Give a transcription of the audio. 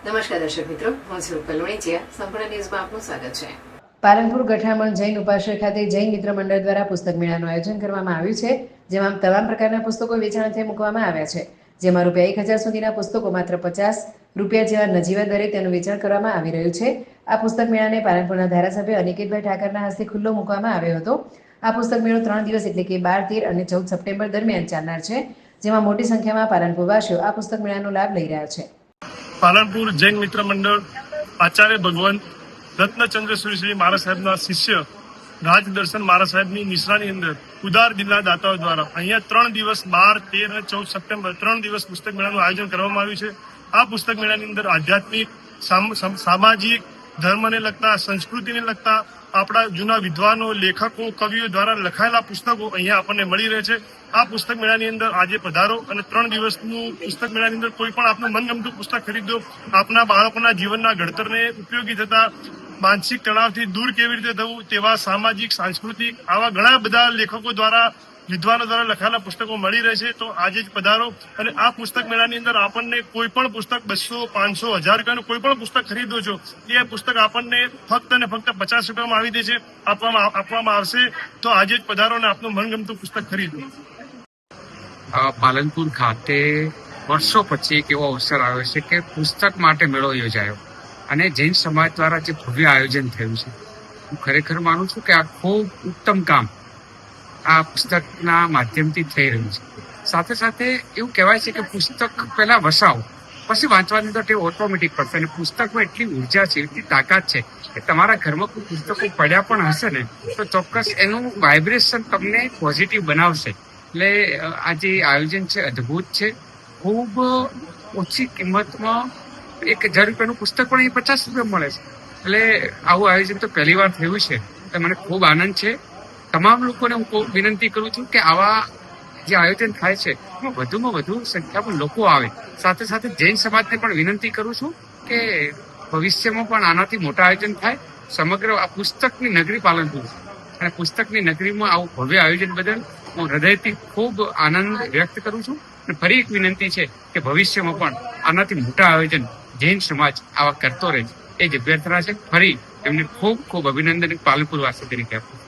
નમસ્કાર દર્શક મિત્રો, હું છું કલ્લોણીચિયા. સંપૂર્ણ ન્યૂઝમાં આપનું સ્વાગત છે. પાલનપુર ગઠામણ જૈન ઉપાશ્રય ખાતે જૈન મિત્ર મંડળ દ્વારા પુસ્તક મેળાનું આયોજન કરવામાં આવ્યું છે, જેમાં તમામ પ્રકારના પુસ્તકો વેચાણ મૂકવામાં આવ્યા છે. જેમાં ₹1000 સુધીના પુસ્તકો માત્ર ₹50 જેવા નજીવા દરે તેનું વેચાણ કરવામાં આવી રહ્યું છે. આ પુસ્તક મેળાને પાલનપુરના ધારાસભ્ય અનિકેતભાઈ ઠાકરના હસ્તે ખુલ્લો મૂકવામાં આવ્યો હતો. આ પુસ્તક મેળો 3 દિવસ એટલે કે 12, 13 અને 14 સપ્ટેમ્બર દરમિયાન ચાલનાર છે, જેમાં મોટી સંખ્યામાં પાલનપુરવાસીઓ આ પુસ્તક મેળાનો લાભ લઈ રહ્યા છે. પાલનપુર જૈન મિત્ર મંડળ આચાર્ય ભગવાન રત્નચંદ્ર શ્રી મહારાજ સાહેબના શિષ્ય રાજદર્શન મહારાજ સાહેબની નિશ્રાની અંદર ઉદાર દિલના દાતાઓ દ્વારા અહીંયા 3 દિવસ 12, 13 અને 14 સપ્ટેમ્બર 3 દિવસ પુસ્તક મેળાનું આયોજન કરવામાં આવ્યું છે. આ પુસ્તક મેળાની અંદર આધ્યાત્મિક, સામાજિક, ધર્મને લગતા, સંસ્કૃતિને લગતા આપણા જૂના વિદ્વાનો, લેખકો, કવિઓ દ્વારા લખાયેલા પુસ્તકો અહીંયા આપણને મળી રહે છે. આ પુસ્તક મેળાની અંદર આજે પધારો અને 3 દિવસનું પુસ્તક મેળાની અંદર કોઈ પણ આપનું મનગમતું પુસ્તક ખરીદો. આપના બાળકોના જીવનના ઘડતરને ઉપયોગી થતા, માનસિક તણાવથી દૂર કેવી રીતે થવું તેવા સામાજિક, સાંસ્કૃતિક આવા ઘણા બધા લેખકો દ્વારા, વિદ્વાનો દ્વારા લખાયેલા પુસ્તકો મળી રહે છે. તો આજે જ પધારો અને આ પુસ્તક મેળાની અંદર આપણને કોઈ પણ પુસ્તક 200, 500, 1000 કોઈ પણ પુસ્તક ખરીદો છો એ પુસ્તક આપણને ફક્ત અને ફક્ત ₹50 આવી દે છે, આપવામાં આવશે. તો આજે જ પધારો અને આપનું મનગમતું પુસ્તક ખરીદો. પાલનપુર ખાતે વર્ષો પછી એક એવો અવસર આવ્યો છે કે પુસ્તક માટે મેળો યોજાયો અને જૈન સમાજ દ્વારા જે ભવ્ય આયોજન થયું છે, હું ખરેખર માનું છું કે આ ખૂબ ઉત્તમ કામ આ પુસ્તકના માધ્યમથી થઈ રહ્યું છે. સાથે સાથે એવું કહેવાય છે કે પુસ્તક પહેલા વસાવો, પછી વાંચવાની તો ટેવ ઓટોમેટિક પડશે. અને પુસ્તકમાં એટલી ઉર્જા છે, એટલી તાકાત છે કે તમારા ઘરમાં કોઈ પુસ્તકો પડ્યા પણ હશે ને તો ચોક્કસ એનું વાઇબ્રેશન તમને પોઝિટિવ બનાવશે. એટલે આ જે આયોજન છે અદ્ભુત છે. ખૂબ ઓછી કિંમતમાં ₹1000 પુસ્તક પણ અહીં ₹50 મળે છે. એટલે આવું આયોજન તો પહેલી વાર થયું છે. તો મને ખૂબ આનંદ છે. તમામ લોકોને હું વિનંતી કરું છું કે આવા જે આયોજન થાય છે એમાં વધુમાં વધુ સંખ્યામાં લોકો આવે. સાથે સાથે જૈન સમાજને પણ વિનંતી કરું છું કે ભવિષ્યમાં પણ આનાથી મોટા આયોજન થાય. સમગ્ર આ પુસ્તકની નગરી પાલનપુર અને પુસ્તકની નગરીમાં આવું ભવ્ય આયોજન બદલ હું હૃદયથી ખૂબ આનંદ વ્યક્ત કરું છું. અને ફરી એક વિનંતી છે કે ભવિષ્યમાં પણ આનાથી મોટા આયોજન જૈન સમાજ આવા કરતો રહે એ જ અભ્યર્થના છે. ફરી એમને ખૂબ ખૂબ અભિનંદન પાલનપુર વાસી તરીકે આપું.